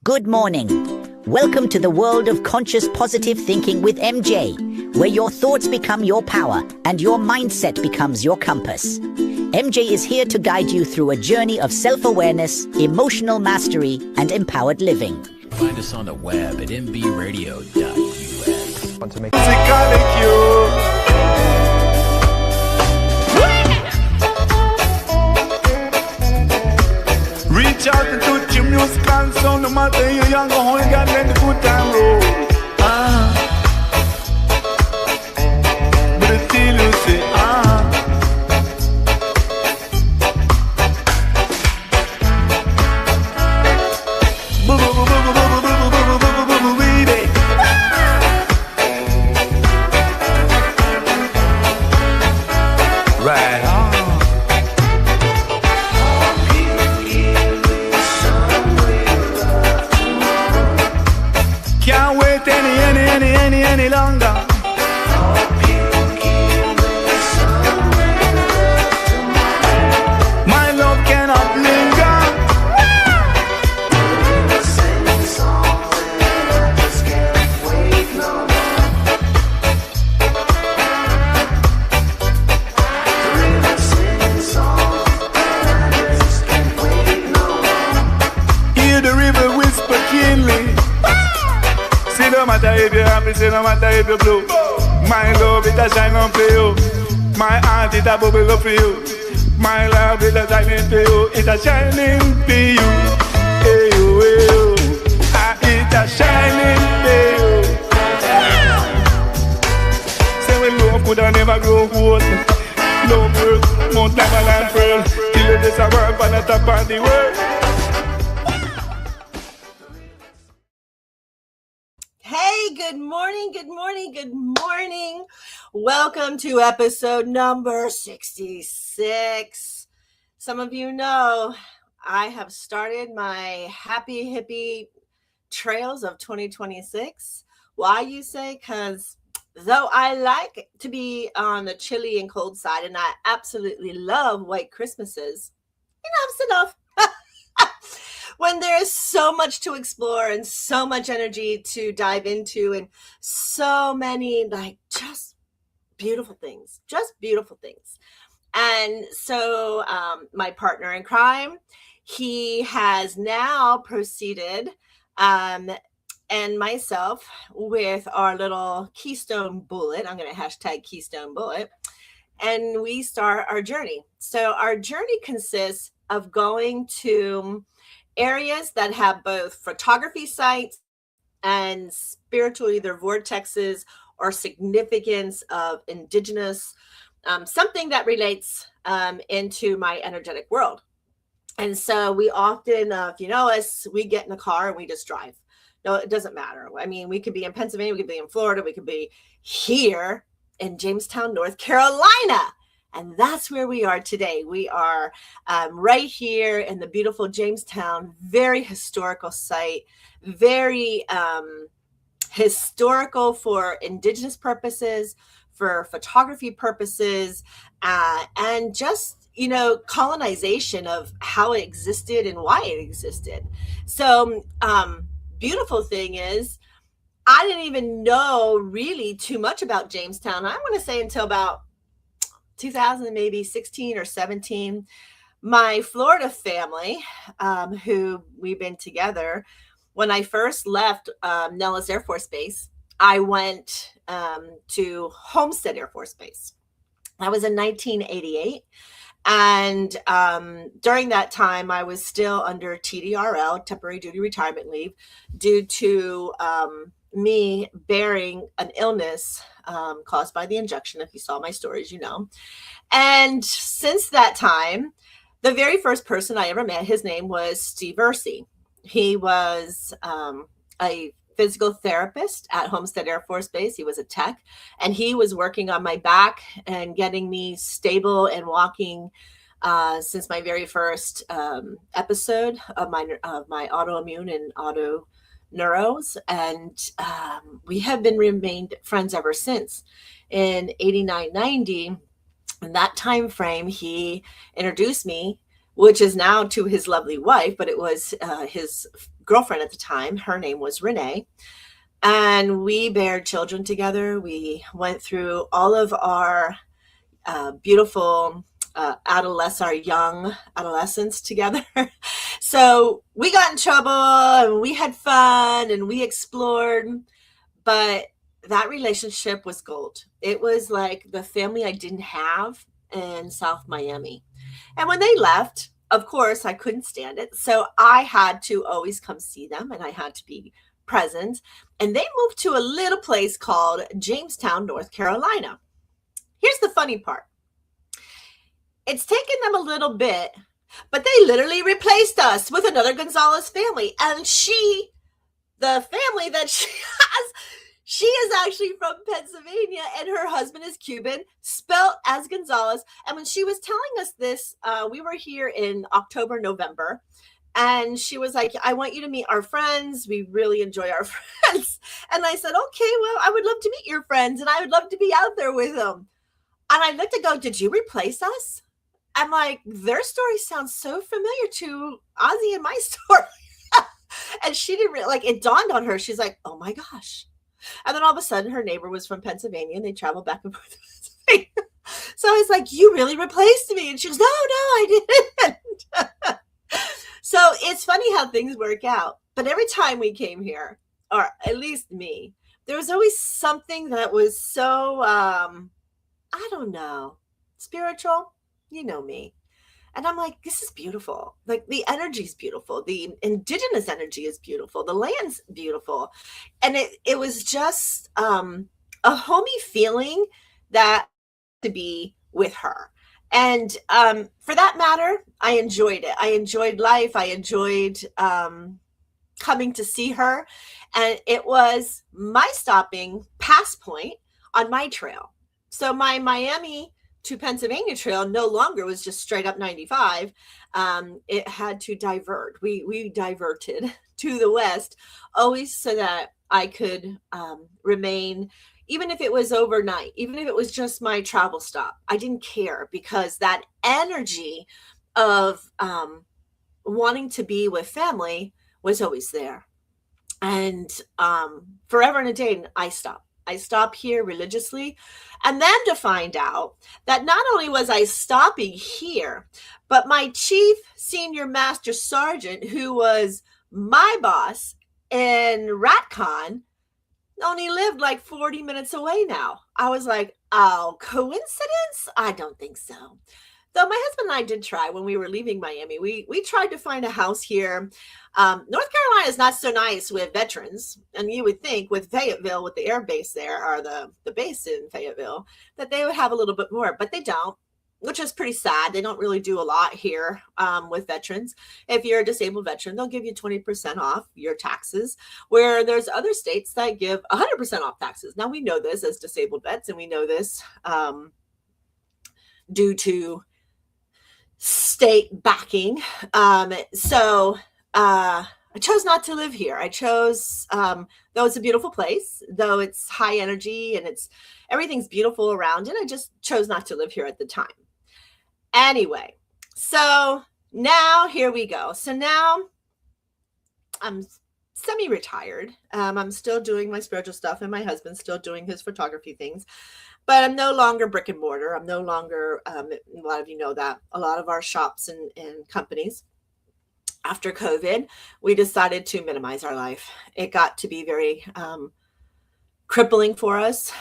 Good morning. Welcome to the world of conscious positive thinking with MJ, where your thoughts become your power and your mindset becomes your compass. MJ is here to guide you through a journey of self-awareness, emotional mastery, and empowered living. Find us on the web at mbradio.us. Want to make reach out to touch your musical sound, no matter you young or old, God let the good time roll. But until you say baby. Right on. Can't wait any longer. My love cannot linger. Hear the river whisper keenly. See no matter if you're happy, see no matter if you're blue. My love it a shine on for you. My heart it a bubble up for you. My love it a shining for you. It a shining for you. Hey you, hey you. It a shining for you. Say when love could never grow old. Love works, Mount Diamond and Pearl. Till it is a work on the top of the world. Hey, good morning, good morning, good morning. Welcome to episode number 66. Some of you know I have started my happy hippie trails of 2026. Why, you say? Because though I like to be on the chilly and cold side, and I absolutely love white Christmases, enough's enough. When there's so much to explore and so much energy to dive into and so many just beautiful things. And so my partner in crime, he has now proceeded and myself with our little Keystone Bullet. I'm going to hashtag Keystone Bullet. And we start our journey. So our journey consists of going to areas that have both photography sites and spiritual either vortexes or significance of indigenous, something that relates into my energetic world. And so we often, if you know us, we get in a car and we just drive. No, it doesn't matter. I mean, we could be in Pennsylvania, we could be in Florida, we could be here in Jamestown, North Carolina. And that's where we are today. We are right here in the beautiful Jamestown, very historical site, very historical for indigenous purposes, for photography purposes, and just, colonization of how it existed and why it existed. So beautiful thing is, I didn't even know really too much about Jamestown. I want to say until about 2000, maybe 16 or 17, my Florida family, who we've been together, when I first left Nellis Air Force Base, I went to Homestead Air Force Base. That was in 1988. And during that time, I was still under TDRL, temporary duty retirement leave, due to me bearing an illness caused by the injection. If you saw my stories, you know. And since that time, the very first person I ever met, his name was Steve Ursey. He was a physical therapist at Homestead Air Force Base. He was a tech, and he was working on my back and getting me stable and walking since my very first episode of my autoimmune and auto neuros, and we have been remained friends ever since. In 89, 90, in that time frame, he introduced me, which is now to his lovely wife, but it was his girlfriend at the time. Her name was Renee. And we bared children together. We went through all of our beautiful our young adolescence together. So we got in trouble and we had fun and we explored, but that relationship was gold. It was like the family I didn't have in South Miami. And when they left, of course, I couldn't stand it. So I had to always come see them and I had to be present. And they moved to a little place called Jamestown, North Carolina. Here's the funny part. It's taken them a little bit, but they literally replaced us with another Gonzalez family. And the family that she has, she is actually from Pennsylvania and her husband is Cuban, spelt as Gonzalez. And when she was telling us this, we were here in October, November. And she was like, I want you to meet our friends. We really enjoy our friends. And I said, okay, well, I would love to meet your friends. And I would love to be out there with them. And I looked and go, did you replace us? I'm like, their story sounds so familiar to Ozzy and my story. And she didn't really, like, it dawned on her. She's like, oh my gosh. And then all of a sudden her neighbor was from Pennsylvania and they traveled back and forth to Pennsylvania. So I was like, you really replaced me. And she goes, no, I didn't. So it's funny how things work out. But every time we came here, or at least me, there was always something that was so, I don't know, spiritual. You know me. And I'm like, this is beautiful. Like the energy is beautiful. The indigenous energy is beautiful. The land's beautiful. And it was just a homey feeling that to be with her. And for that matter, I enjoyed it. I enjoyed life. I enjoyed coming to see her. And it was my stopping pass point on my trail. So my Miami to Pennsylvania trail no longer was just straight up 95. It had to divert. We diverted to the west, always so that I could remain, even if it was overnight, even if it was just my travel stop. I didn't care because that energy of wanting to be with family was always there. And forever and a day, I stopped. I stopped here religiously. And then to find out that not only was I stopping here, but my chief senior master sergeant, who was my boss in RatCon, only lived like 40 minutes away now. I was like, oh, coincidence? I don't think so. Though my husband and I did try when we were leaving Miami. We tried to find a house here. North Carolina is not so nice with veterans. And you would think with Fayetteville, with the air base there, or the base in Fayetteville, that they would have a little bit more, but they don't, which is pretty sad. They don't really do a lot here with veterans. If you're a disabled veteran, they'll give you 20% off your taxes, where there's other states that give 100% off taxes. Now, we know this as disabled vets, and we know this due to state backing. So I chose not to live here. I chose, though it's a beautiful place, though it's high energy and everything's beautiful around it, I just chose not to live here at the time. Anyway, so now here we go. So now I'm semi-retired. I'm still doing my spiritual stuff and my husband's still doing his photography things. But I'm no longer brick and mortar. I'm no longer, a lot of you know that, a lot of our shops and companies, after COVID, we decided to minimize our life. It got to be very crippling for us,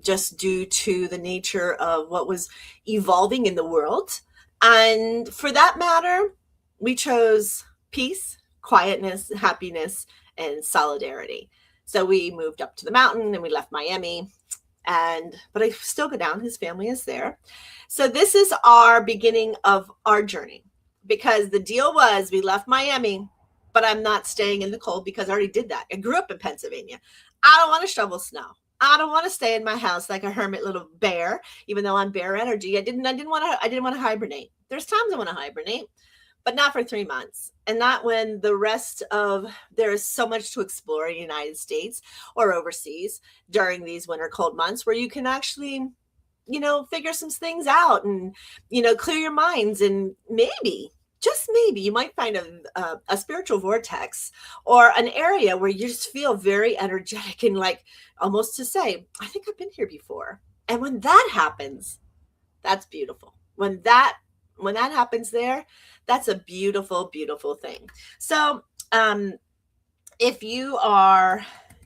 just due to the nature of what was evolving in the world. And for that matter, we chose peace, quietness, happiness, and solidarity. So we moved up to the mountain and we left Miami. But I still go down. His family is there. So this is our beginning of our journey, because the deal was we left Miami, but I'm not staying in the cold because I already did that. I grew up in Pennsylvania. I don't want to shovel snow. I don't want to stay in my house like a hermit little bear, even though I'm bear energy. I didn't want to hibernate. There's times I want to hibernate, but not for 3 months. And not when there is so much to explore in the United States or overseas during these winter cold months, where you can actually, figure some things out and, clear your minds and maybe just maybe you might find a spiritual vortex or an area where you just feel very energetic and like almost to say, I think I've been here before. And when that happens, that's beautiful. When that happens there, that's a beautiful, beautiful thing. So if you are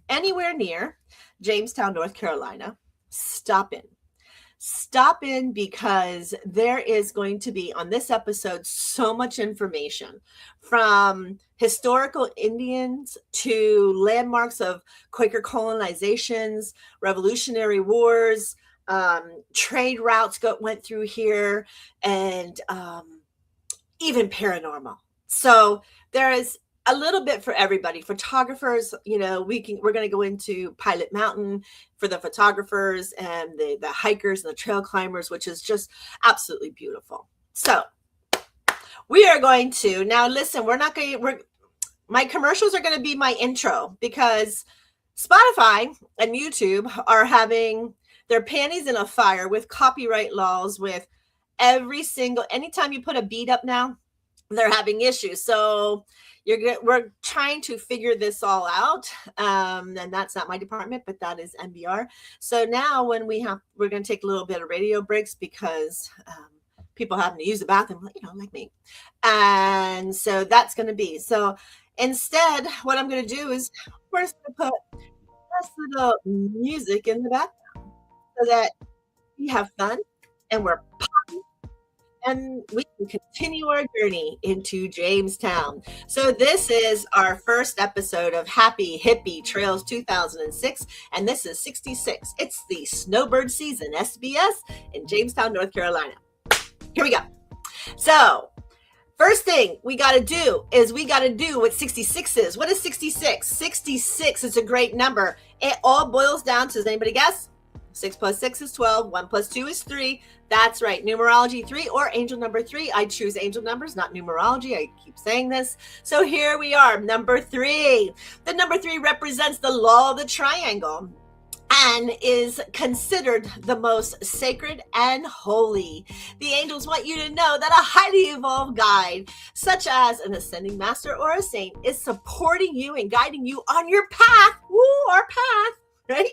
anywhere near Jamestown, North Carolina, stop in. Stop in because there is going to be on this episode so much information from historical Indians to landmarks of Quaker colonizations, Revolutionary Wars, trade routes went through here, and even paranormal. So there is a little bit for everybody. Photographers, we're going to go into Pilot Mountain for the photographers and the hikers and the trail climbers, which is just absolutely beautiful. So we are going to now listen. My commercials are going to be my intro because Spotify and YouTube are having their panties in a fire with copyright laws, with anytime you put a beat up now, they're having issues. So we're trying to figure this all out. And that's not my department, but that is MBR. So now when we're going to take a little bit of radio breaks because people having to use the bathroom, like me. And so that's going to be. So instead, what I'm going to do is we're just going to put this little music in the background so that we have fun and we're popping and we can continue our journey into Jamestown. So this is our first episode of Happy Hippie Trails 2006, and this is 66. It's the snowbird season, SBS in Jamestown, North Carolina. Here we go. So first thing we got to do is we got to do what 66 is. What is 66? 66 is a great number. It all boils down to, does anybody guess? 6 plus 6 is 12. 1 plus 2 is 3. That's right. Numerology 3 or angel number 3. I choose angel numbers, not numerology. I keep saying this. So here we are. Number 3. The number 3 represents the law of the triangle and is considered the most sacred and holy. The angels want you to know that a highly evolved guide, such as an ascending master or a saint, is supporting you and guiding you on your path. Our path. Right?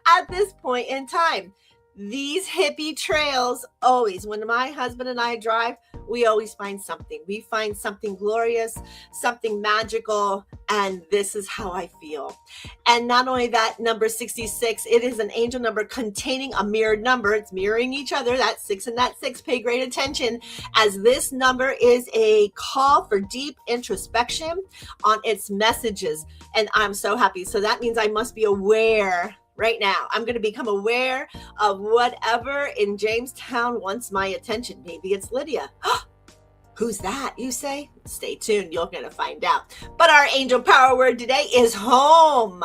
At this point in time, these hippie trails always, when my husband and I drive, we always find something. We find something glorious, something magical, and this is how I feel. And not only that, number 66, it is an angel number containing a mirrored number. It's mirroring each other. That 6 and that 6. Pay great attention, as this number is a call for deep introspection on its messages. And I'm so happy. So that means I must be aware. Right now, I'm going to become aware of whatever in Jamestown wants my attention. Maybe it's Lydia. Who's that, you say? Stay tuned. You're going to find out. But our angel power word today is home.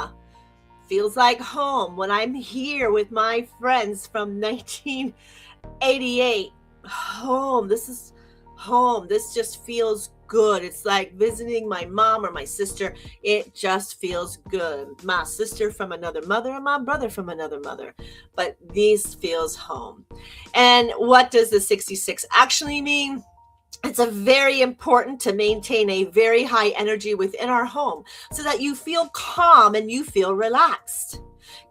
Feels like home when I'm here with my friends from 1988. Home. This is home. This just feels good. It's like visiting my mom or my sister. It just feels good. My sister from another mother and my brother from another mother. But this feels home. And what does the 66 actually mean? It's a very important to maintain a very high energy within our home so that you feel calm and you feel relaxed.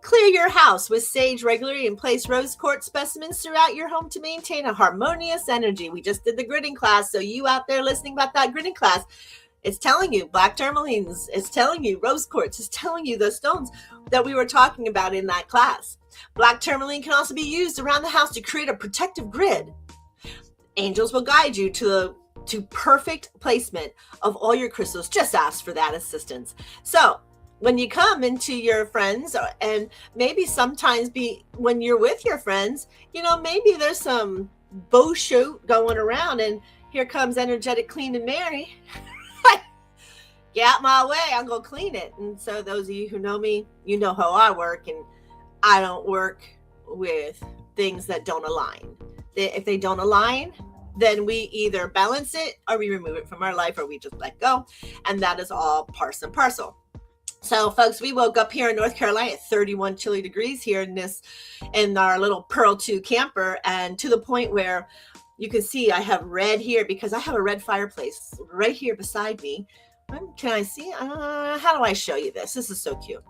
Clear your house with sage regularly and place rose quartz specimens throughout your home to maintain a harmonious energy. We just did the gridding class, so you out there listening about that gridding class, it's telling you black tourmalines, it's telling you rose quartz, it's telling you the stones that we were talking about in that class. Black tourmaline can also be used around the house to create a protective grid. Angels will guide you to perfect placement of all your crystals. Just ask for that assistance. So when you come into your friends, and maybe sometimes when you're with your friends, maybe there's some bullshit going around, and here comes energetic clean and Mary. Get out my way, I'm gonna clean it. And so those of you who know me, you know how I work, and I don't work with things that don't align. If they don't align, then we either balance it or we remove it from our life, or we just let go. And that is all part and parcel. So folks, we woke up here in North Carolina at 31 chilly degrees here in our little Pearl 2 camper, and to the point where You can see I have red here because I have a red fireplace right here beside me. Can I see? How do I show you this? This is so cute.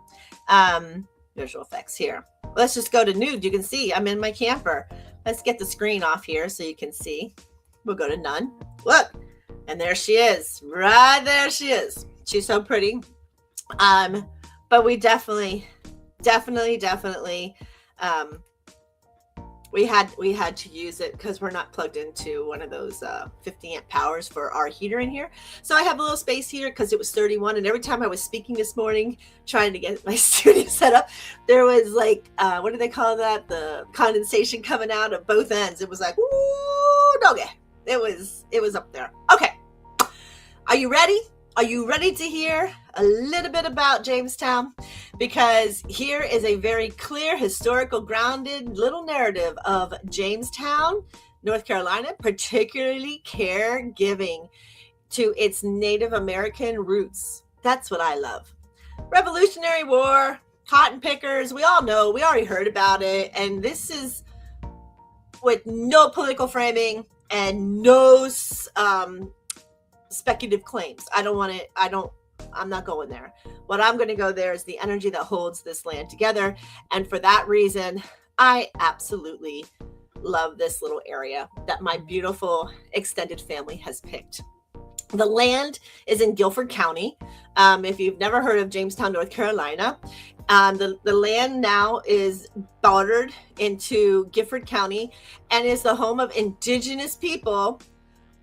Visual effects here. Let's just go to nude. You can see I'm in my camper. Let's get the screen off here so you can see. We'll go to none. Look, and there she is. Right there she is. She's so pretty. But we definitely we had to use it because we're not plugged into one of those 50 amp powers for our heater in here. So I have a little space here because it was 31, and every time I was speaking this morning trying to get my studio set up, there was like what do they call that, the condensation coming out of both ends. It was like, ooh, doggy. It was up there. Okay, are you ready? Are you ready to hear a little bit about Jamestown? Because here is a very clear, historical, grounded little narrative of Jamestown, North Carolina, particularly caregiving to its Native American roots. That's what I love. Revolutionary War, cotton pickers, we all know, we already heard about it. And this is with no political framing and no speculative claims. I'm not going there. What I'm going to go there is the energy that holds this land together. And for that reason, I absolutely love this little area that my beautiful extended family has picked. The land is in Guilford County. If you've never heard of Jamestown, North Carolina, the land now is bordered into Guilford County and is the home of indigenous people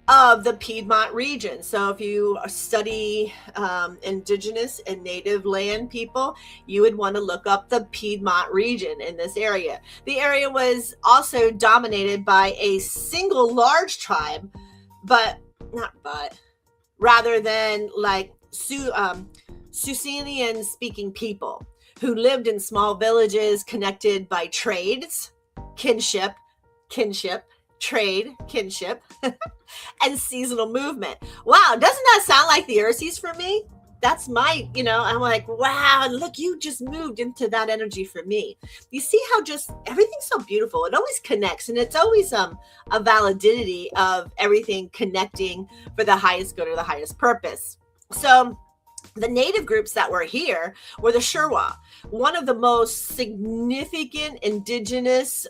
of the Piedmont region. So if you study indigenous and native land people, you would want to look up the Piedmont region in this area. The area was also dominated by a single large tribe, rather than like Susanian speaking people who lived in small villages connected by trades, kinship, and seasonal movement. Wow, doesn't that sound like the Ursies for me? That's my, I'm like, wow, look, you just moved into that energy for me. You see how just everything's so beautiful. It always connects, and it's always a validity of everything connecting for the highest good or the highest purpose. So the native groups that were here were the Sherwa, one of the most significant indigenous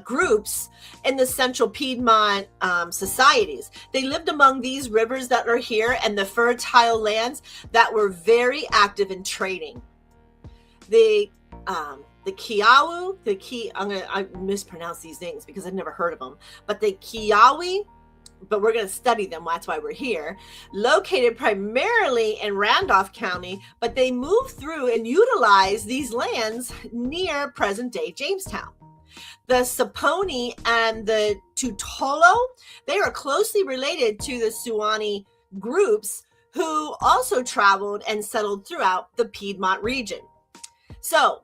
groups in the central Piedmont societies. They lived among these rivers that are here and the fertile lands that were very active in trading. The Kiawu, I mispronounce these names because I've never heard of them, but the Kiawi, but we're going to study them. That's why we're here. Located primarily in Randolph County, but they moved through and utilized these lands near present-day Jamestown. The Saponi and the Tutolo, they are closely related to the Suwannee groups who also traveled and settled throughout the Piedmont region. So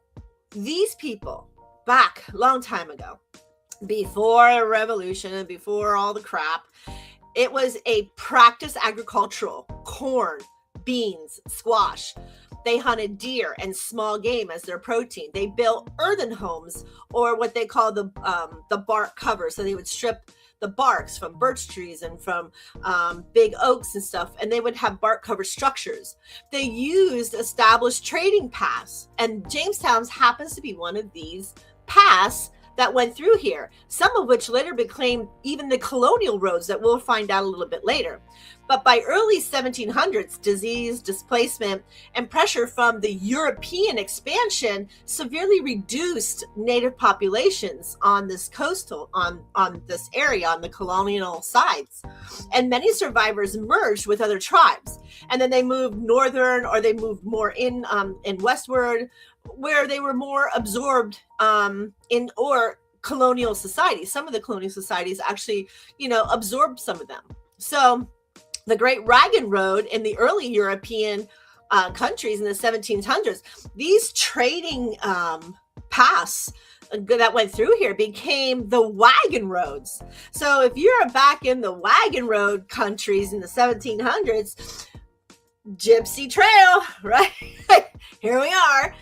these people, back a long time ago, before a revolution and before all the crap, it was a practice agricultural, corn, beans, squash. They hunted deer and small game as their protein. They built earthen homes, or what they call the bark cover. So they would strip the barks from birch trees and from big oaks and stuff, and they would have bark cover structures. They used established trading paths, and Jamestown's happens to be one of these paths that went through here, some of which later became even the colonial roads that we'll find out a little bit later. But by early 1700s, disease, displacement, and pressure from the European expansion severely reduced native populations on this coastal, on this area, on the colonial sides. And many survivors merged with other tribes. And then they moved northern, or they moved more in westward, where they were more absorbed in or colonial societies. Some of the colonial societies actually, absorbed some of them. So the Great Wagon Road in the early European countries in the 1700s, these trading paths that went through here became the wagon roads. So if you're back in the wagon road countries in the 1700s, Gypsy Trail, right? here we are.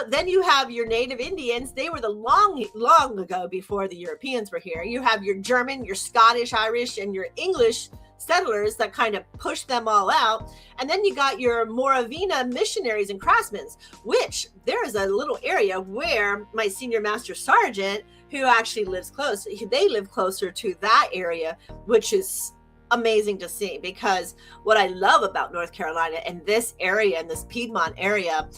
Then you have your native Indians. They were the long ago before the Europeans were here. You have your German, your Scottish, Irish, and your English settlers that kind of pushed them all out. And then you got your Moravina missionaries and craftsmen, which there is a little area where my senior master sergeant, who actually lives close, they live closer to that area, which is amazing to see, because what I love about North Carolina and this area and this Piedmont area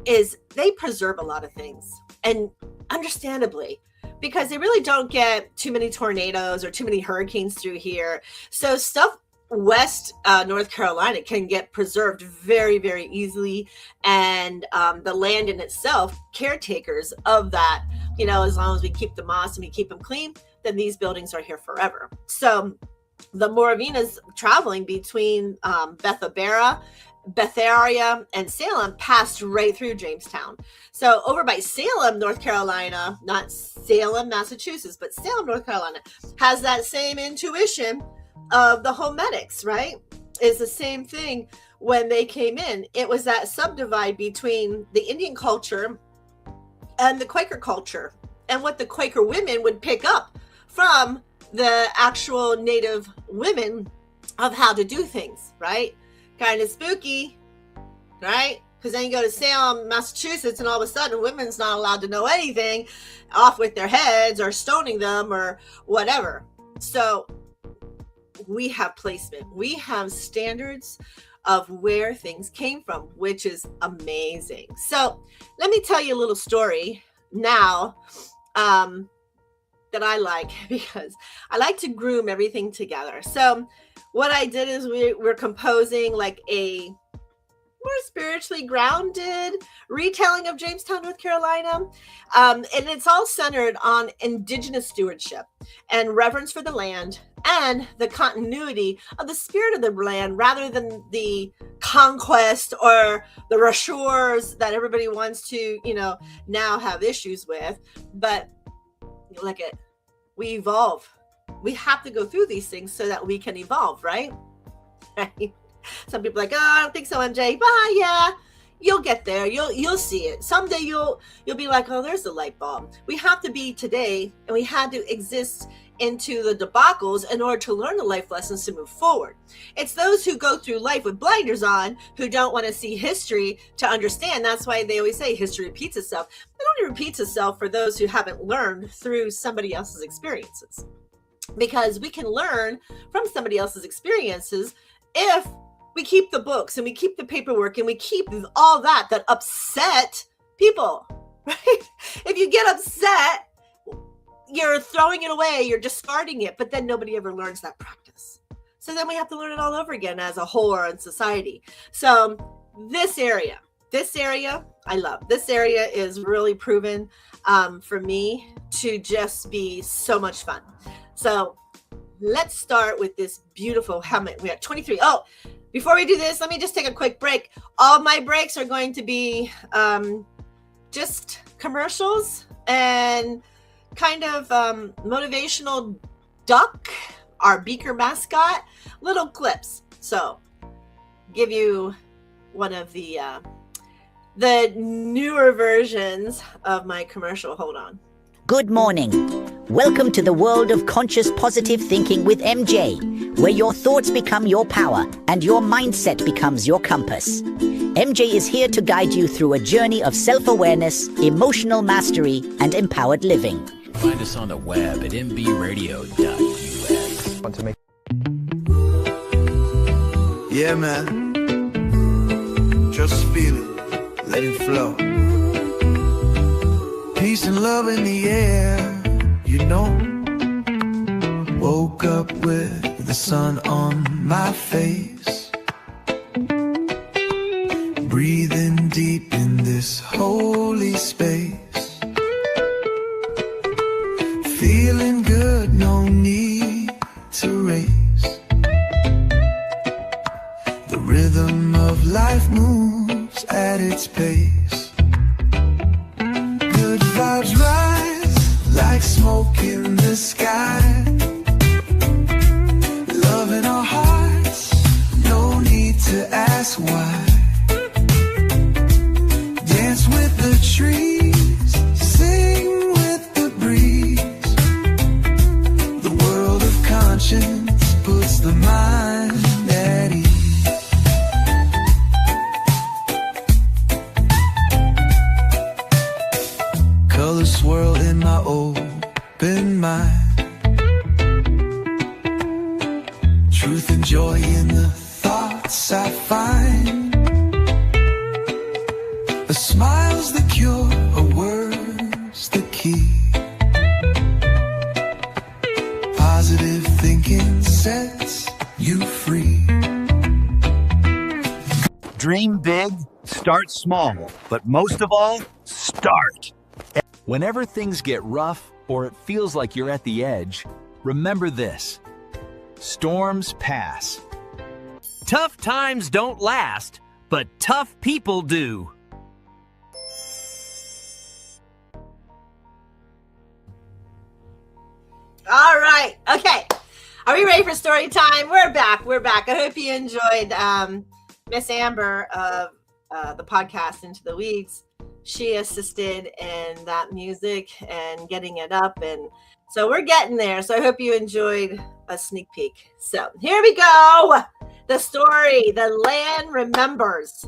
is they preserve a lot of things, and understandably, because they really don't get too many tornadoes or too many hurricanes through here. So stuff West North Carolina can get preserved very, very easily. And the land in itself, caretakers of that, as long as we keep the moss and we keep them clean, then these buildings are here forever. So the Moravinas traveling between Betharia and Salem passed right through Jamestown. So over by Salem, North Carolina, not Salem, Massachusetts, but Salem, North Carolina, has that same intuition of the Hometics, right? It's the same thing when they came in. It was that subdivide between the Indian culture and the Quaker culture, and what the Quaker women would pick up from the actual native women of how to do things, right? Kind of spooky, right? Because then you go to Salem, Massachusetts, and all of a sudden women's not allowed to know anything, off with their heads or stoning them or whatever. So we have placement. We have standards of where things came from, which is amazing. So let me tell you a little story now that I like, because I like to groom everything together. So what I did is we're composing like a more spiritually grounded retelling of Jamestown, North Carolina. And it's all centered on Indigenous stewardship and reverence for the land and the continuity of the spirit of the land, rather than the conquest or the rasures that everybody wants to, now have issues with. But look at, we evolve. We have to go through these things so that we can evolve, right? Right? Some people are like, I don't think so, MJ. But yeah, you'll get there. You'll see it. Someday you'll be like, oh, there's the light bulb. We have to be today, and we had to exist into the debacles in order to learn the life lessons to move forward. It's those who go through life with blinders on who don't want to see history to understand. That's why they always say history repeats itself. It only repeats itself for those who haven't learned through somebody else's experiences. Because we can learn from somebody else's experiences if we keep the books and we keep the paperwork and we keep all that upset people, right? If you get upset, you're throwing it away, you're discarding it, but then nobody ever learns that practice. So then we have to learn it all over again as a whole or in society. So this area, I love. This area is really proven for me to just be so much fun. So let's start with this beautiful helmet. We have 23. Oh, before we do this, let me just take a quick break. All my breaks are going to be just commercials and kind of motivational duck, our beaker mascot, little clips. So give you one of the newer versions of my commercial. Hold on. Good morning. Welcome to the world of conscious positive thinking with MJ, where your thoughts become your power and your mindset becomes your compass. MJ is here to guide you through a journey of self-awareness, emotional mastery, and empowered living. Find us on the web at mbradio.us. Want to make Yeah, man. Just feel it. Let it flow. Peace and love in the air, Woke up with the sun on my face. Breathing deep in this holy space. Feeling good, no need to race. The rhythm of life moves at its pace. Good vibes rise like smoke in the sky. Love in our hearts, no need to ask why. hearts I find. A smile's the cure, a word's the key. Positive thinking sets you free. Dream big, start small, but most of all, start. Whenever things get rough or it feels like you're at the edge, remember this: storms pass. Tough times don't last, but tough people do. All right. Okay. Are we ready for story time? We're back. I hope you enjoyed Miss Amber of the podcast Into the Weeds. She assisted in that music and getting it up. And so we're getting there. So I hope you enjoyed a sneak peek. So here we go. The story, The Land Remembers.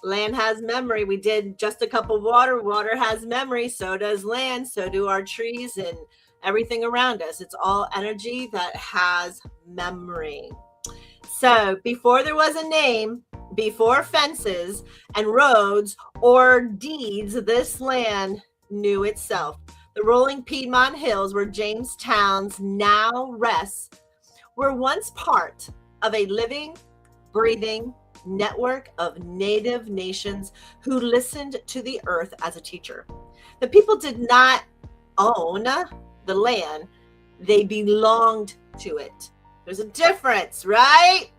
Land has memory. We did just a cup of water. Water has memory. So does land. So do our trees and everything around us. It's all energy that has memory. So before there was a name, before fences and roads or deeds, this land knew itself. The rolling Piedmont Hills, where Jamestown's now rests, were once part of a living, breathing network of native nations who listened to the earth as a teacher. The people did not own the land, they belonged to it. There's a difference, right?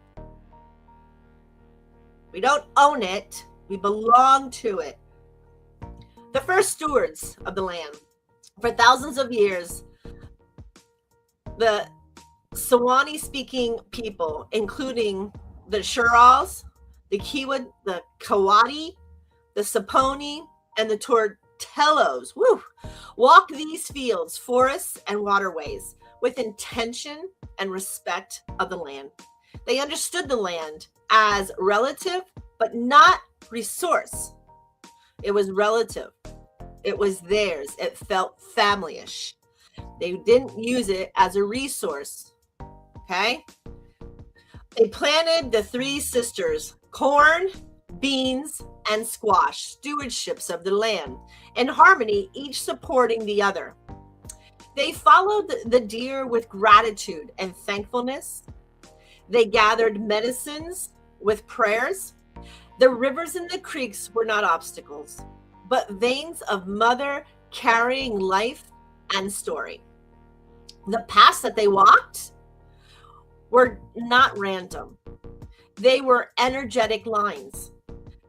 We don't own it, we belong to it. The first stewards of the land. For thousands of years, the Sewanee-speaking people, including the Shirals, the Kiwa, the Kawati, the Saponi, and the Tortellos, walk these fields, forests, and waterways with intention and respect of the land. They understood the land as relative, but not resource. It was relative. It was theirs. It felt family-ish. They didn't use it as a resource. Okay? They planted the three sisters, corn, beans, and squash, stewardships of the land, in harmony, each supporting the other. They followed the deer with gratitude and thankfulness. They gathered medicines with prayers. The rivers and the creeks were not obstacles, but veins of mother carrying life and story. The paths that they walked were not random. They were energetic lines.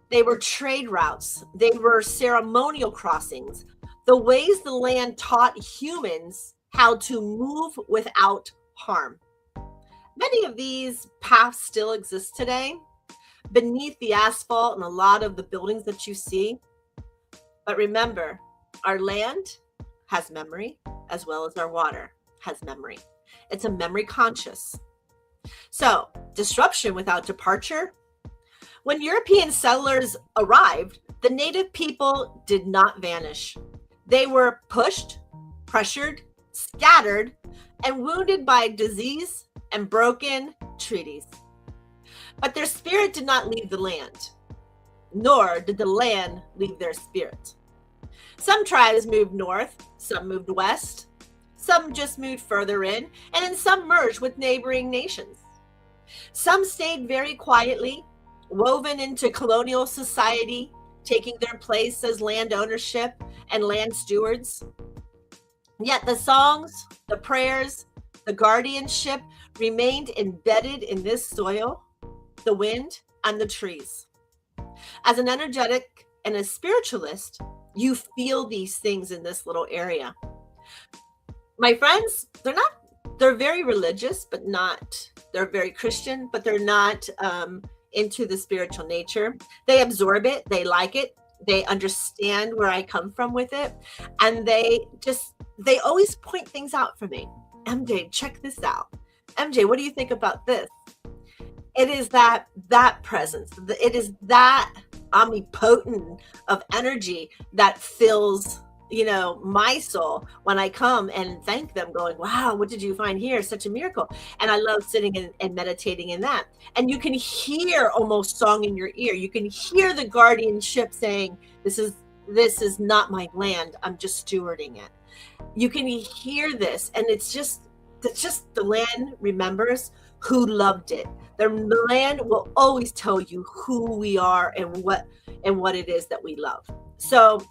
They were trade routes. They were ceremonial crossings. The ways the land taught humans how to move without harm. Many of these paths still exist today beneath the asphalt and a lot of the buildings that you see. But remember, our land has memory as well as our water has memory. It's a memory conscious. So, disruption without departure. When European settlers arrived, the native people did not vanish. They were pushed, pressured, scattered, and wounded by disease and broken treaties. But their spirit did not leave the land, nor did the land leave their spirit. Some tribes moved north, some moved west, some just moved further in, and then some merged with neighboring nations. Some stayed very quietly, woven into colonial society, taking their place as land ownership and land stewards. Yet the songs, the prayers, the guardianship remained embedded in this soil, the wind, and the trees. As an energetic and a spiritualist, you feel these things in this little area. My friends, they're very religious, but they're very Christian, but they're not into the spiritual nature. They absorb it, they like it, they understand where I come from with it, and they always point things out for me. MJ, check this out. MJ, what do you think about this? It is that presence. It is that omnipotent of energy that fills my soul when I come and thank them, going, wow, what did you find here? Such a miracle. And I love sitting and meditating in that. And you can hear almost song in your ear. You can hear the guardianship saying, this is not my land. I'm just stewarding it. You can hear this. And it's just the land remembers who loved it. The land will always tell you who we are and what it is that we love. So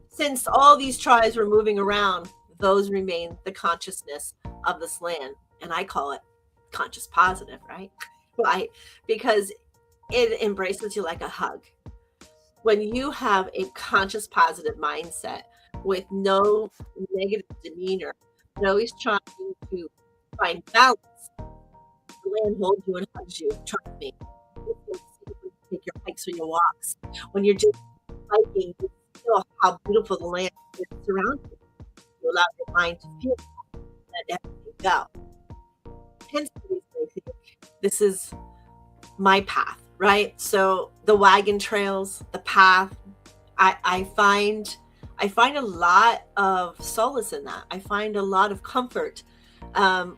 since all these tribes were moving around, those remain the consciousness of this land. And I call it conscious positive, right? Why? Because it embraces you like a hug. When you have a conscious positive mindset with no negative demeanor, but always trying to find balance, the land holds you and hugs you. Trust me. Take your hikes or your walks. When you're just hiking, you feel how beautiful the land is around you. You allow your mind to feel that, let everything go. Hence, this is my path, right? So the wagon trails, the path, I find a lot of solace in that. I find a lot of comfort, and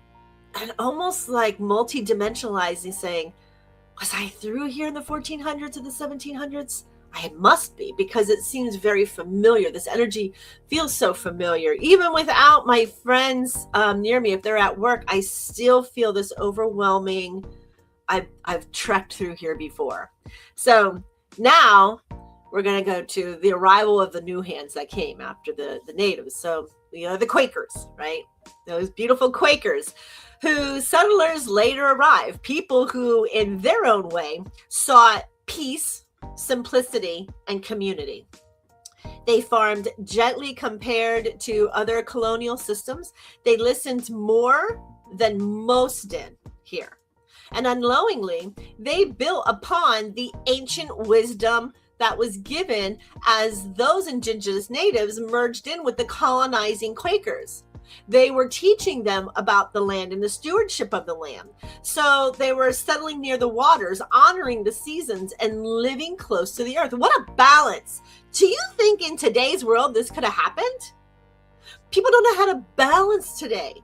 almost like multi-dimensionalizing, saying, was I through here in the 1400s or the 1700s? I must be, because it seems very familiar. This energy feels so familiar. Even without my friends near me, if they're at work, I still feel this overwhelming, I've trekked through here before. So now we're going to go to the arrival of the new hands that came after the natives. So, the Quakers, right? Those beautiful Quakers whose settlers later arrived. People who, in their own way, sought peace, simplicity, and community. They farmed gently compared to other colonial systems. They listened more than most did here. And unknowingly, they built upon the ancient wisdom that was given as those indigenous natives merged in with the colonizing Quakers. They were teaching them about the land and the stewardship of the land. So they were settling near the waters, honoring the seasons, and living close to the earth. What a balance. Do you think in today's world this could have happened? People don't know how to balance today.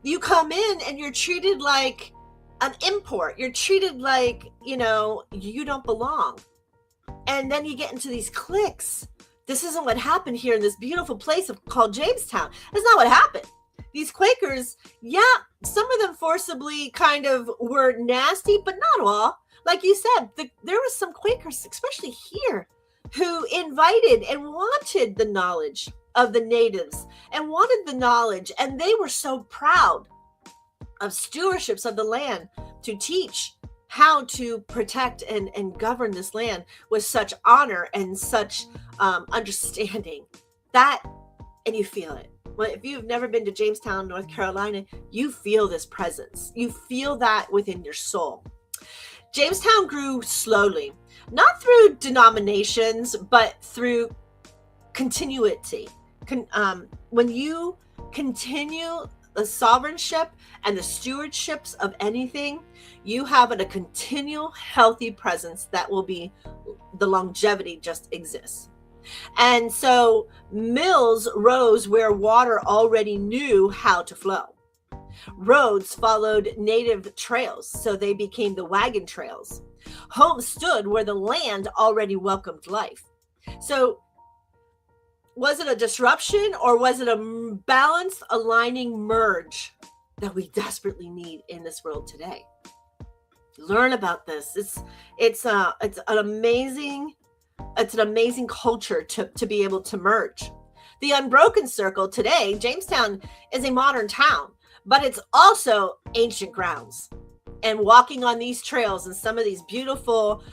You come in and you're treated like an import. You're treated like, you don't belong. And then you get into these cliques. This isn't what happened here in this beautiful place called Jamestown. That's not what happened. These Quakers, some of them forcibly kind of were nasty, but not all. Like you said, there were some Quakers, especially here, who invited and wanted the knowledge of the natives and wanted the knowledge. And they were so proud of stewardships of the land to teach how to protect and govern this land with such honor and such understanding. And you feel it. Well, if you've never been to Jamestown, North Carolina, you feel this presence. You feel that within your soul. Jamestown grew slowly, not through denominations, but through continuity. When you continue the sovereignship and the stewardships of anything, you have a continual healthy presence that will be, the longevity just exists. And so mills rose where water already knew how to flow. Roads followed native trails, so they became the wagon trails. Homes stood where the land already welcomed life. So was it a disruption, or was it a balanced, aligning merge that we desperately need in this world today? Learn about this. It's an amazing culture to be able to merge. The unbroken circle today, Jamestown is a modern town, but it's also ancient grounds. And walking on these trails and some of these beautiful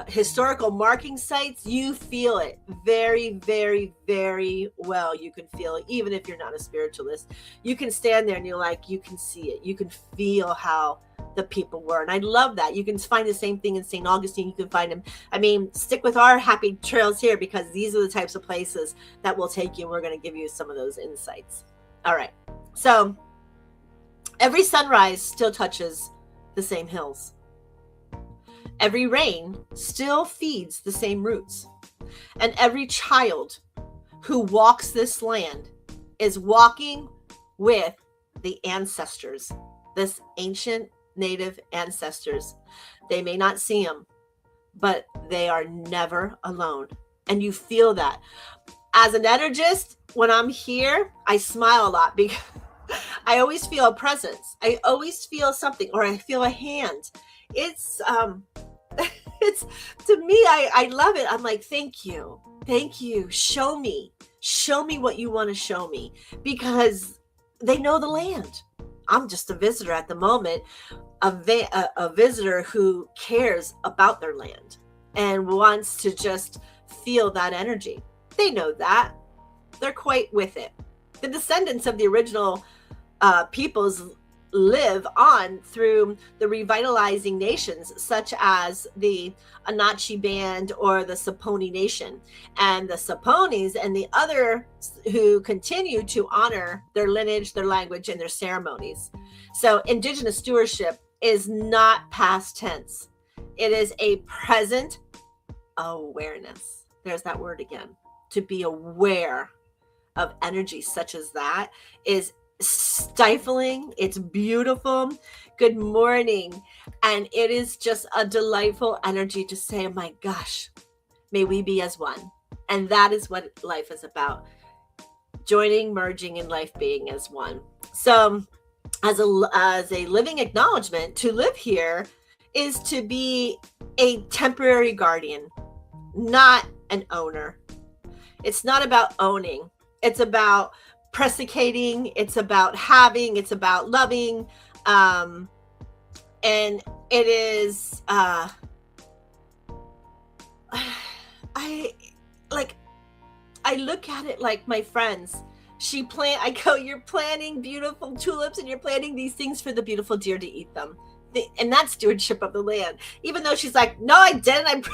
historical marking sites, you feel it very, very, very well. You can feel it, even if you're not a spiritualist. You can stand there and you can see it. You can feel how the people were. And I love that. You can find the same thing in St. Augustine. You can find them. Stick with our happy trails here, because these are the types of places that will take you. And we're going to give you some of those insights. All right. So every sunrise still touches the same hills. Every rain still feeds the same roots. And every child who walks this land is walking with the ancestors, this ancient native ancestors. They may not see them, but they are never alone. And you feel that. As an energist, when I'm here, I smile a lot because I always feel a presence. I always feel something, or I feel a hand. It's it's, to me, I love it. I'm like, thank you. Show me what you want to show me, because they know the land. I'm just a visitor at the moment, a visitor who cares about their land and wants to just feel that energy. They know that. They're quite with it. The descendants of the original peoples live on through the revitalizing nations, such as the Anachi Band or the Saponi Nation. And the Saponis and the other who continue to honor their lineage, their language, and their ceremonies. So indigenous stewardship is not past tense. It is a present awareness. There's that word again. To be aware of energy such as that is stifling. It's beautiful. Good morning. And it is just a delightful energy to say, oh my gosh, may we be as one. And that is what life is about. Joining, merging, and life being as one. So as a living acknowledgement, to live here is to be a temporary guardian, not an owner. It's not about owning. It's about presticating. It's about having. It's about loving. And it is, I look at it like my friends. I go, you're planting beautiful tulips and you're planting these things for the beautiful deer to eat them. And that's stewardship of the land. Even though she's like, no, I didn't.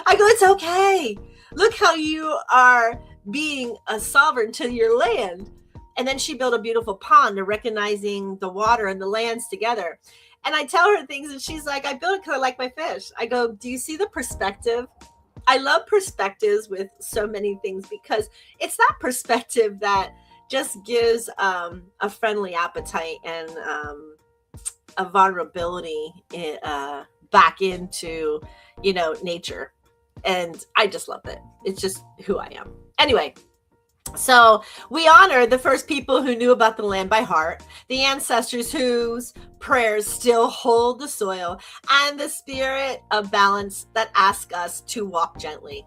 I go, it's okay. Look how you are being a sovereign to your land. And then she built a beautiful pond to recognizing the water and the lands together. And I tell her things and she's like, I built it because I like my fish. I go, do you see the perspective? I love perspectives with so many things, because it's that perspective that just gives a friendly appetite and a vulnerability back into, nature. And I just love it. It's just who I am. Anyway, so we honor the first people who knew about the land by heart, the ancestors whose prayers still hold the soil, and the spirit of balance that asks us to walk gently.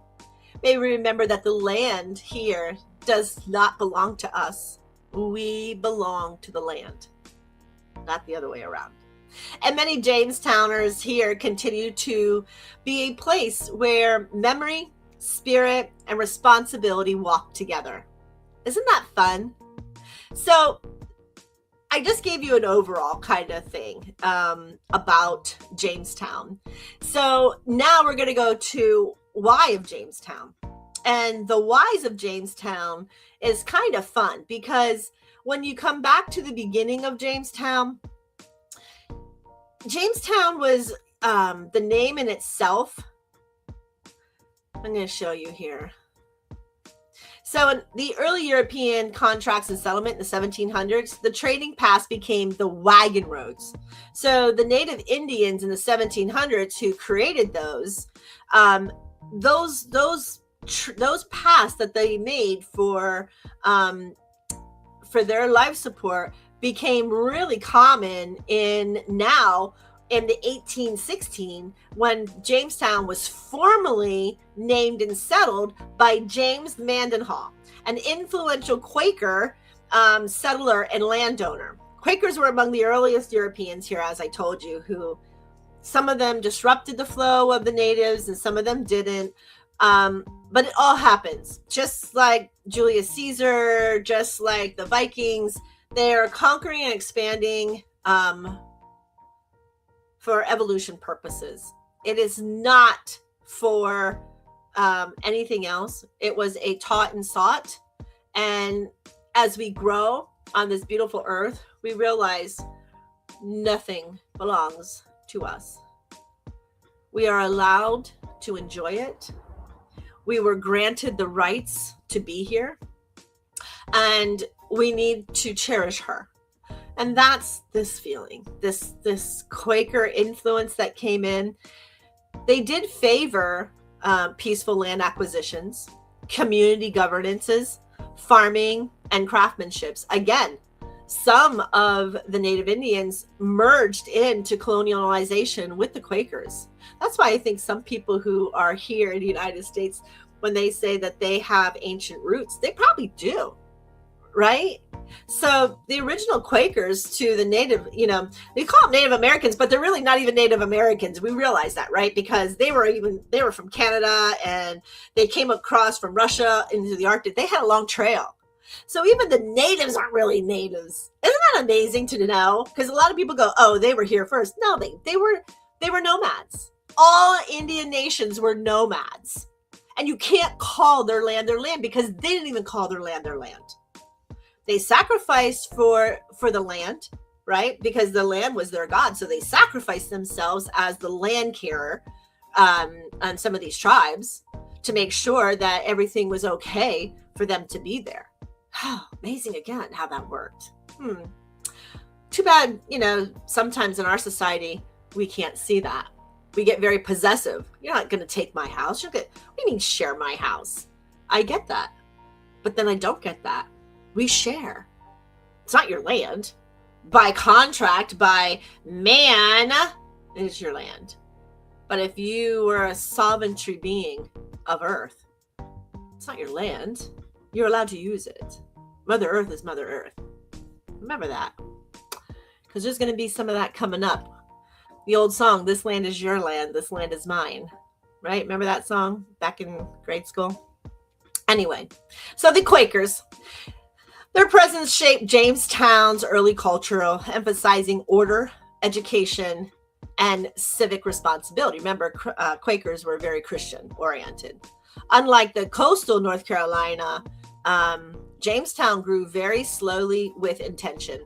May we remember that the land here does not belong to us. We belong to the land, not the other way around. And many Jamestowners here continue to be a place where memory, spirit, and responsibility walk together. Isn't that fun? So I just gave you an overall kind of thing about Jamestown. So now we're going to go to why of Jamestown. And the whys of Jamestown is kind of fun, because when you come back to the beginning of Jamestown was the name in itself. I'm going to show you here. So in the early European contracts and settlement in the 1700s, the trading paths became the wagon roads. So the native Indians in the 1700s who created those paths that they made for their life support became really common in the 1816, when Jamestown was formally named and settled by James Mendenhall, an influential Quaker settler and landowner. Quakers were among the earliest Europeans here, as I told you, who some of them disrupted the flow of the natives and some of them didn't. But it all happens. Just like Julius Caesar, just like the Vikings, they're conquering and expanding for evolution purposes. It is not for anything else. It was a taught and sought. And as we grow on this beautiful earth, we realize nothing belongs to us. We are allowed to enjoy it. We were granted the rights to be here, and we need to cherish her. And that's this feeling, this Quaker influence that came in. They did favor peaceful land acquisitions, community governances, farming, and craftsmanships. Again, some of the Native Indians merged into colonialization with the Quakers. That's why I think some people who are here in the United States, when they say that they have ancient roots, they probably do, right? So the original Quakers to the Native, they call them Native Americans, but they're really not even Native Americans. We realize that, right? Because they were from Canada, and they came across from Russia into the Arctic. They had a long trail. So even the natives aren't really natives. Isn't that amazing to know? Because a lot of people go, oh, they were here first. No, they were nomads. All Indian nations were nomads. And you can't call their land because they didn't even call their land their land. They sacrificed for the land, right? Because the land was their god. So they sacrificed themselves as the land carer on some of these tribes to make sure that everything was okay for them to be there. Amazing again how that worked. Too bad, sometimes in our society, we can't see that. We get very possessive. You're not going to take my house. What do you mean share my house? I get that. But then I don't get that. We share. It's not your land. By contract, by man, it is your land. But if you were a sovereignty being of Earth, it's not your land. You're allowed to use it. Mother Earth is Mother Earth. Remember that. Because there's going to be some of that coming up. The old song, this land is your land, this land is mine. Right? Remember that song back in grade school? Anyway, so the Quakers, their presence shaped Jamestown's early culture, emphasizing order, education, and civic responsibility. Remember, Quakers were very Christian-oriented. Unlike the coastal North Carolina, Jamestown grew very slowly with intention,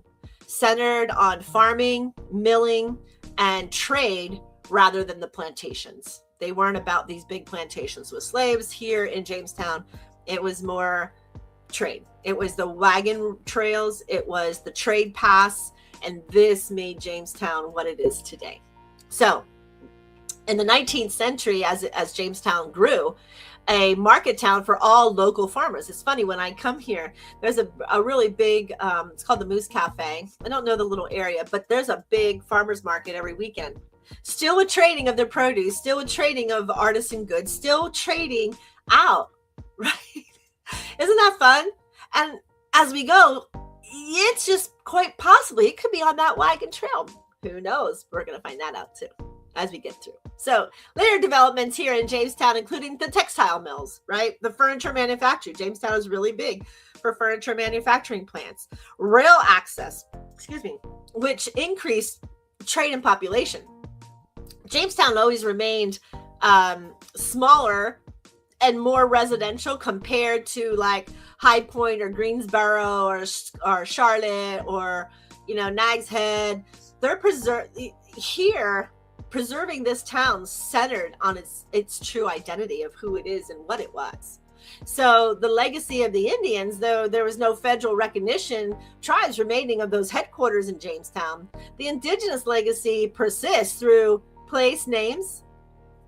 centered on farming, milling, and trade rather than the plantations. They weren't about these big plantations with slaves here in Jamestown. It was more trade. It was the wagon trails. It was the trade paths. And this made Jamestown what it is today. So in the 19th century, as Jamestown grew, a market town for all local farmers. It's funny, when I come here, there's a really big, it's called the Moose Cafe. I don't know the little area, but there's a big farmers market every weekend. Still with trading of their produce, still with trading of artisan goods, still trading out, right? Isn't that fun? And as we go, it's just quite possibly, it could be on that wagon trail. Who knows? We're going to find that out too as we get through. So later developments here in Jamestown, including the textile mills, right? The furniture manufacturing. Jamestown is really big for furniture manufacturing plants. Rail access, which increased trade and population. Jamestown always remained smaller and more residential compared to like High Point or Greensboro or Charlotte or, Nags Head. They're preserving this town centered on its true identity of who it is and what it was. So the legacy of the Indians, though there was no federal recognition, tribes remaining of those headquarters in Jamestown, the indigenous legacy persists through place names.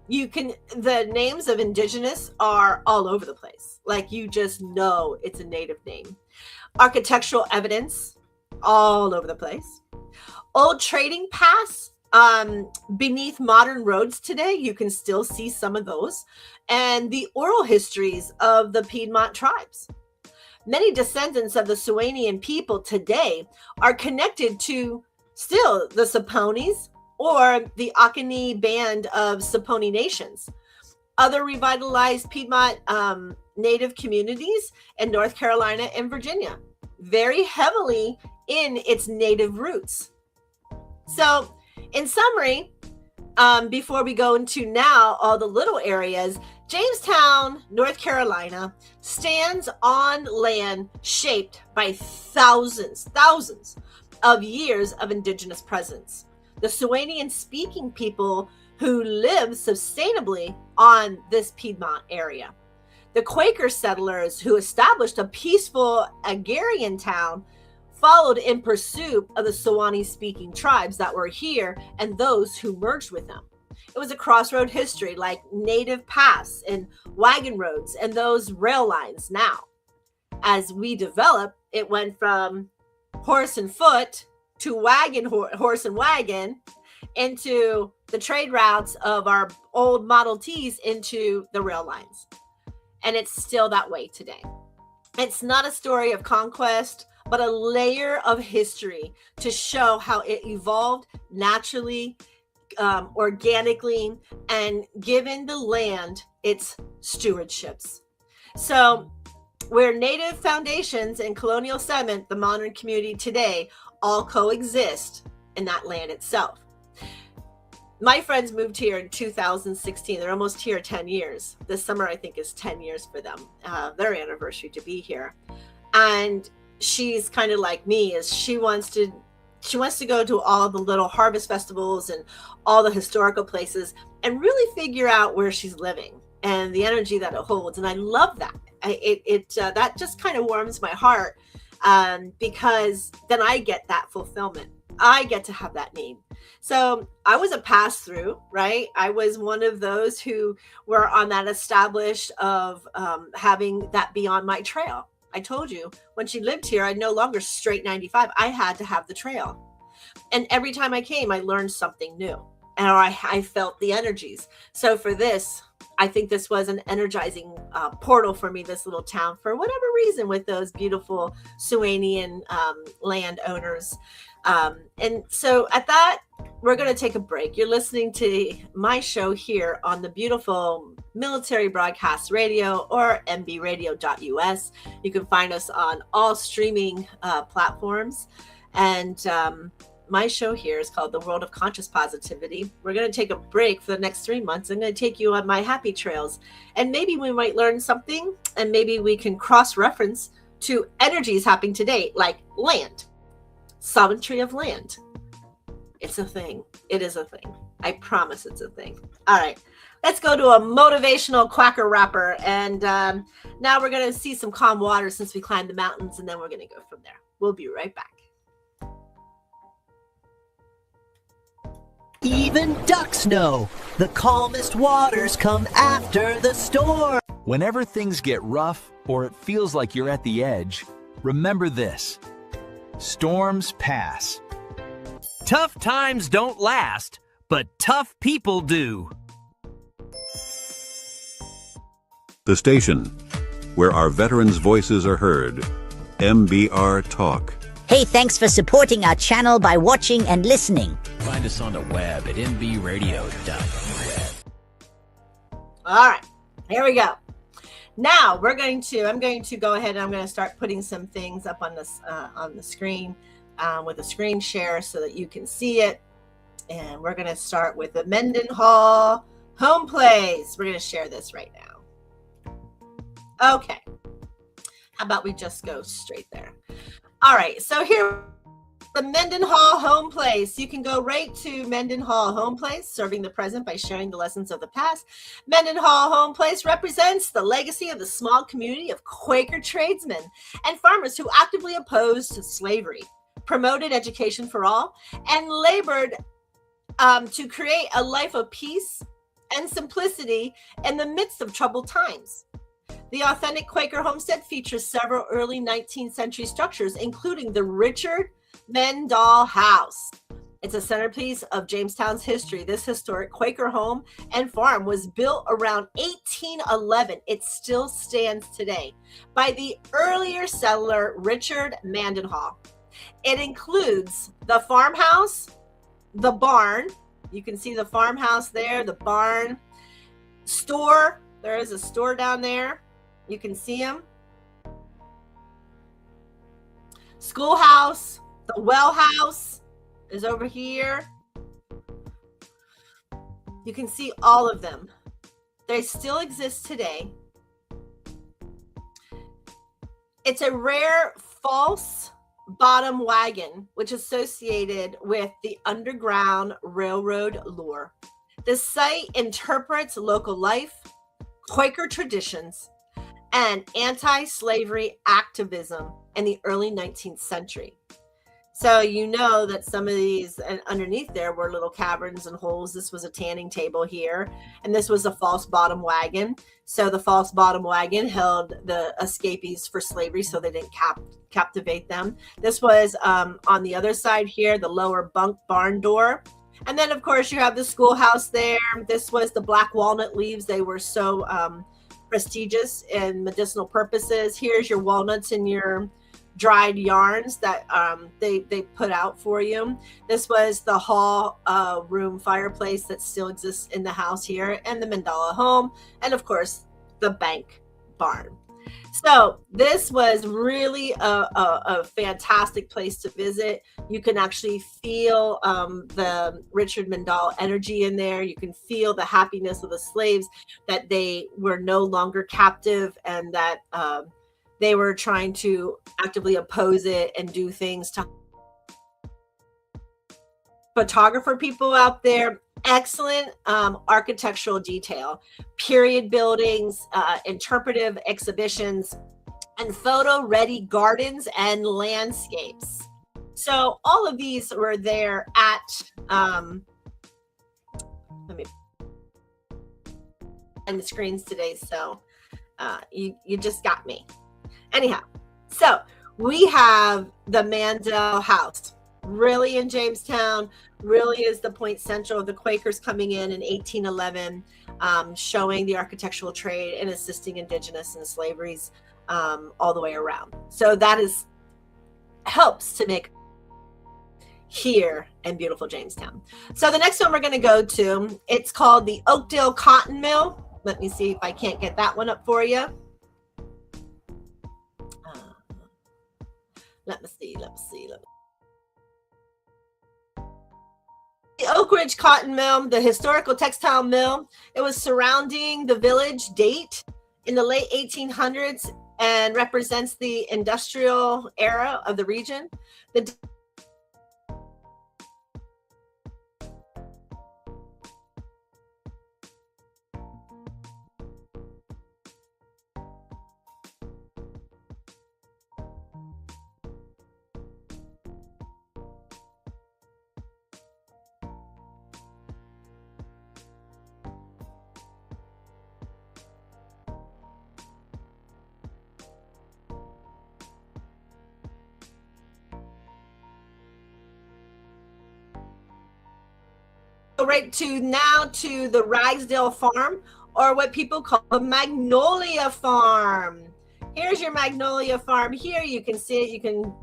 The names of indigenous are all over the place. Like, you just know it's a native name. Architectural evidence all over the place. Old trading paths beneath modern roads today, you can still see some of those, and the oral histories of the Piedmont tribes. Many descendants of the Siouanian people today are connected to still the Saponis or the Oconee band of Saponi nations. Other revitalized Piedmont native communities in North Carolina and Virginia, very heavily in its native roots. So in summary, before we go into now all the little areas, Jamestown, North Carolina, stands on land shaped by thousands of years of indigenous presence. The Siouanian-speaking people who live sustainably on this Piedmont area. The Quaker settlers who established a peaceful agrarian town followed in pursuit of the Sewanee-speaking tribes that were here and those who merged with them. It was a crossroad history like native paths and wagon roads and those rail lines now. As we develop, it went from horse and foot to wagon, horse and wagon, into the trade routes of our old Model Ts into the rail lines. And it's still that way today. It's not a story of conquest, but a layer of history to show how it evolved naturally, organically, and given the land its stewardships. So where native foundations and colonial settlement, the modern community today, all coexist in that land itself. My friends moved here in 2016. They're almost here 10 years. This summer, I think, is 10 years for them, their anniversary to be here. And she's kind of like me, is she wants to go to all the little harvest festivals and all the historical places and really figure out where she's living and the energy that it holds. And I love that. That just kind of warms my heart, because then I get that fulfillment. I get to have that need. So I was a pass-through, right? I was one of those who were on that established of having that be on my trail. I told you, when she lived here, I no longer straight 95. I had to have the trail. And every time I came, I learned something new. And I felt the energies. So for this, I think this was an energizing portal for me, this little town, for whatever reason, with those beautiful Suwanian landowners. And so at that, we're going to take a break. You're listening to my show here on the beautiful Military Broadcast Radio, or mbradio.us. You can find us on all streaming platforms. And my show here is called The World of Conscious Positivity. We're going to take a break for the next 3 months. I'm going to take you on my happy trails. And maybe we might learn something, and maybe we can cross-reference to energies happening today, like land. Sovereignty of land. It's a thing. It is a thing. I promise it's a thing. All right. Let's go to a motivational quacker rapper. And now we're going to see some calm water since we climbed the mountains, and then we're going to go from there. We'll be right back. Even ducks know the calmest waters come after the storm. Whenever things get rough or it feels like you're at the edge, remember this: storms pass. Tough times don't last, but tough people do. The station where our veterans' voices are heard. MBR Talk. Hey, thanks for supporting our channel by watching and listening. Find us on the web at mbradio.us. All right, here we go. Now I'm going to go ahead and I'm going to start putting some things up on the screen with a screen share so that you can see it. And we're going to start with the Mendenhall home place. We're going to share this right now. Okay. How about we just go straight there? All right. So here, the Mendenhall home place. You can go right to Mendenhall home place, serving the present by sharing the lessons of the past. Mendenhall home place represents the legacy of the small community of Quaker tradesmen and farmers who actively opposed slavery, promoted education for all, and labored to create a life of peace and simplicity in the midst of troubled times. The authentic Quaker homestead features several early 19th century structures, including the Richard Mendenhall House. It's a centerpiece of Jamestown's history. This historic Quaker home and farm was built around 1811. It still stands today by the earlier settler Richard Mendenhall. It includes the farmhouse, the barn. You can see the farmhouse there, the barn, store. There is a store down there. You can see them. Schoolhouse, the well house is over here. You can see all of them. They still exist today. It's a rare false bottom wagon, which is associated with the Underground Railroad lore. The site interprets local life, Quaker traditions, and anti-slavery activism in the early 19th century. So you know that some of these, and underneath there were little caverns and holes. This was a tanning table here, and this was a false bottom wagon. So the false bottom wagon held the escapees for slavery, so they didn't captivate them. This was on the other side here, the lower bunk barn door. And then, of course, you have the schoolhouse there. This was the black walnut leaves. They were so prestigious and medicinal purposes. Here's your walnuts and your dried yarns that they put out for you. This was the hall room fireplace that still exists in the house here, and the mandala home, and of course the bank barn. So this was really a fantastic place to visit. You can actually feel the Richard Mandel energy in there. You can feel the happiness of the slaves, that they were no longer captive, and that they were trying to actively oppose it and do things to photographer people out there. Excellent architectural detail, period buildings, interpretive exhibitions, and photo-ready gardens and landscapes. So all of these were there at, let me and the screens today, so you just got me. Anyhow, so we have the Mandel House, really in Jamestown, really is the point central of the Quakers coming in 1811, showing the architectural trade and assisting indigenous and slaveries all the way around. So that helps to make here in beautiful Jamestown. So the next one we're going to go to, it's called the Oakdale Cotton Mill. Let me see if I can't get that one up for you. Let me see. The Oak Ridge Cotton Mill, the historical textile mill, it was surrounding the village date in the late 1800s and represents the industrial era of the region. The right to now to the Ragsdale Farm, or what people call the Magnolia Farm. Here's your Magnolia Farm. Here you can see it. You can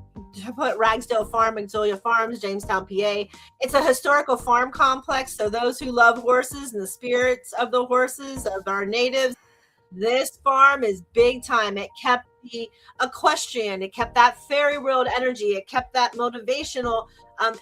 put Ragsdale Farm, Magnolia Farms, Jamestown, PA. It's a historical farm complex. So those who love horses and the spirits of the horses of our natives, this farm is big time. It kept the equestrian, it kept that fairy world energy, it kept that motivational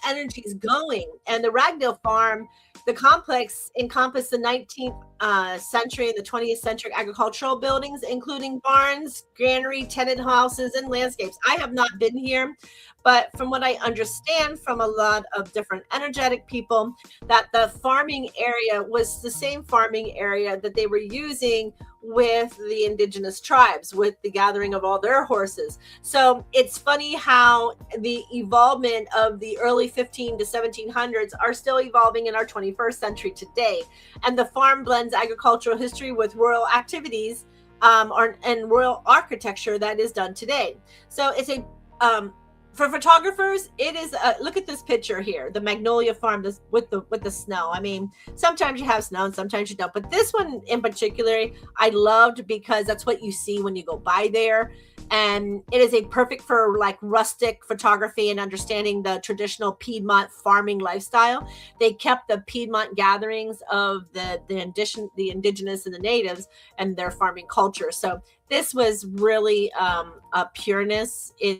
energies going. And the Ragdale Farm, the complex encompassed the 19th century and the 20th century agricultural buildings, including barns, granary, tenant houses, and landscapes. I have not been here, but from what I understand from a lot of different energetic people, that the farming area was the same farming area that they were using with the indigenous tribes, with the gathering of all their horses. So it's funny how the evolvement of the early 15 to 1700s are still evolving in our 21st century today. And the farm blends agricultural history with rural activities and rural architecture that is done today. So it's a for photographers, it is look at this picture here, the Magnolia Farm, this with the snow. I mean, sometimes you have snow and sometimes you don't, but this one in particular I loved because that's what you see when you go by there. And it is a perfect for like rustic photography and understanding the traditional Piedmont farming lifestyle. They kept the Piedmont gatherings of the indigenous and the natives and their farming culture. So this was really a pureness in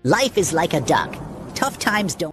Life is like a duck. Tough times don't